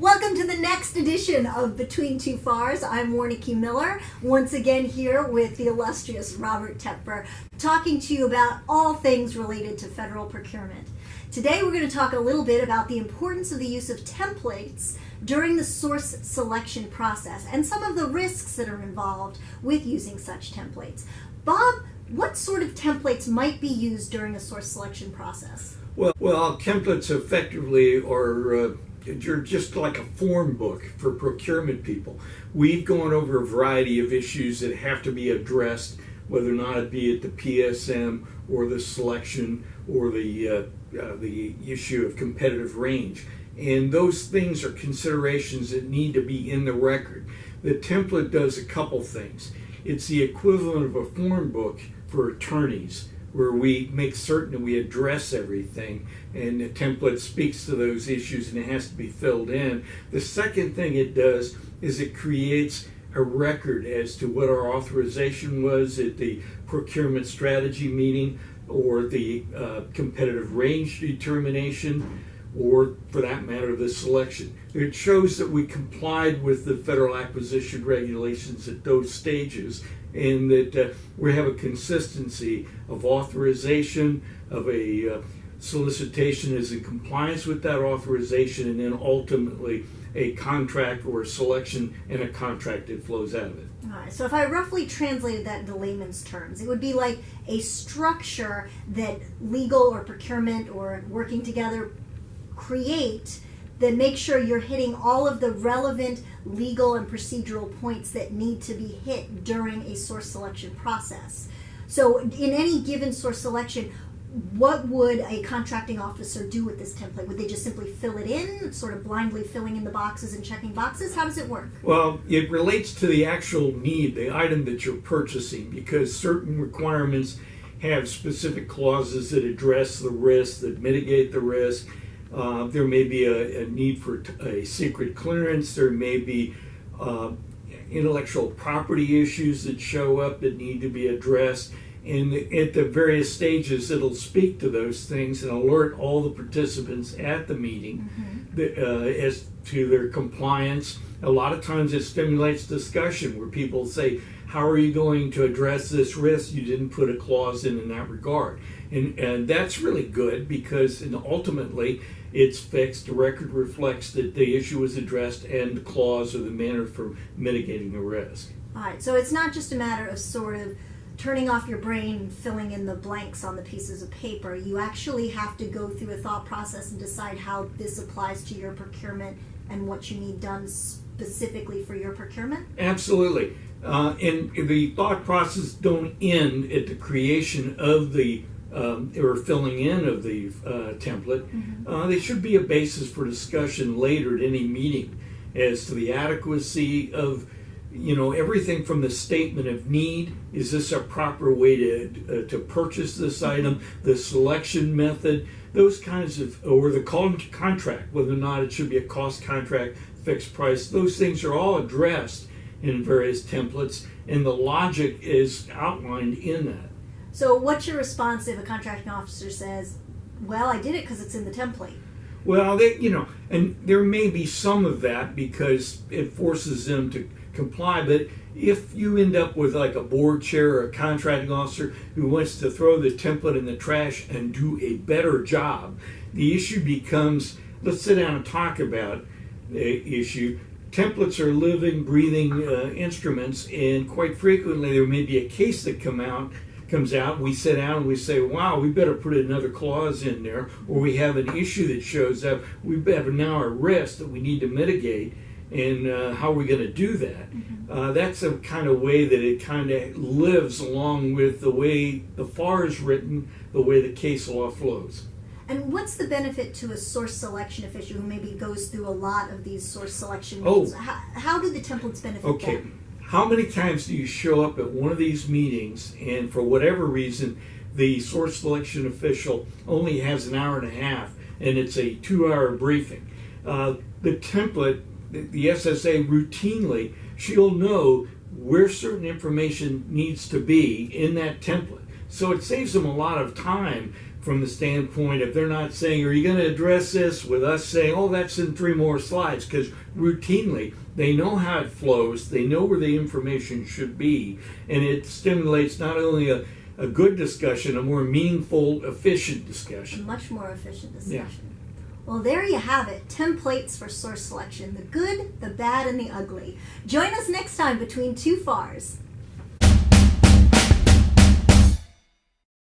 Welcome to the next edition of Between Two FARS. I'm Warneke Miller, once again here with the illustrious Robert Tepfer, talking to you about all things related to federal procurement. Today we're going to talk a little bit about the importance of the use of templates during the source selection process and some of the risks that are involved with using such templates. Bob, what sort of templates might be used during a source selection process? Well, templates effectively are you're just like a form book for procurement people. We've gone over a variety of issues that have to be addressed, whether or not it be at the PSM or the selection or the issue of competitive range. And those things are considerations that need to be in the record. The template does a couple things. It's the equivalent of a form book for attorneys, where we make certain that we address everything, and the template speaks to those issues and it has to be filled in. The second thing it does is it creates a record as to what our authorization was at the procurement strategy meeting or the competitive range determination, or for that matter the selection. It shows that we complied with the federal acquisition regulations at those stages, and that we have a consistency of authorization, of a solicitation is in compliance with that authorization, and then ultimately a contract or a selection and a contract that flows out of it. All right, so if I roughly translated that into layman's terms, it would be like a structure that legal or procurement or working together create that makes sure you're hitting all of the relevant legal and procedural points that need to be hit during a source selection process. So in any given source selection, what would a contracting officer do with this template? Would they just simply fill it in, sort of blindly filling in the boxes and checking boxes? How does it work? Well, it relates to the actual need, the item that you're purchasing, because certain requirements have specific clauses that address the risk, that mitigate the risk. There may be a need for a secret clearance. There may be intellectual property issues that show up that need to be addressed. And at the various stages, it'll speak to those things and alert all the participants at the meeting as to their compliance. A lot of times it stimulates discussion where people say, how are you going to address this risk? You didn't put a clause in that regard. And that's really good because ultimately it's fixed. The record reflects that the issue was addressed and the clause or the manner for mitigating the risk. All right, so it's not just a matter of sort of turning off your brain and filling in the blanks on the pieces of paper. You actually have to go through a thought process and decide how this applies to your procurement and what you need done specifically for your procurement? Absolutely. And the thought process don't end at the creation of the or filling in of the template. They should be a basis for discussion later at any meeting as to the adequacy of everything from the statement of need. Is this a proper way to purchase this item? The selection method, those kinds of, or the contract, whether or not it should be a cost contract, fixed price. Those things are all addressed in various templates, and the logic is outlined in that. So what's your response if a contracting officer says, well, I did it because it's in the template? Well, and there may be some of that because it forces them to comply, but if you end up with like a board chair or a contracting officer who wants to throw the template in the trash and do a better job, the issue becomes, let's sit down and talk about the issue. Templates are living, breathing instruments, and quite frequently there may be a case that comes out, we sit down and we say, wow, we better put another clause in there, or we have an issue that shows up, we have now a risk that we need to mitigate, and how are we going to do that? That's a kind of way that it kind of lives along with the way the FARS is written, the way the case law flows. And what's the benefit to a source selection official who maybe goes through a lot of these source selection meetings? How do the templates benefit them? How many times do you show up at one of these meetings and for whatever reason the source selection official only has an hour and a half and it's a 2-hour briefing? The template, the SSA routinely, she'll know where certain information needs to be in that template. So it saves them a lot of time from the standpoint if they're not saying, are you going to address this, with us saying, oh, that's in 3 more slides, because routinely they know how it flows, they know where the information should be, and it stimulates not only a good discussion, a more meaningful, efficient discussion. A much more efficient discussion. Well, there you have it. Templates for source selection. The good, the bad, and the ugly. Join us next time between 2 FARS.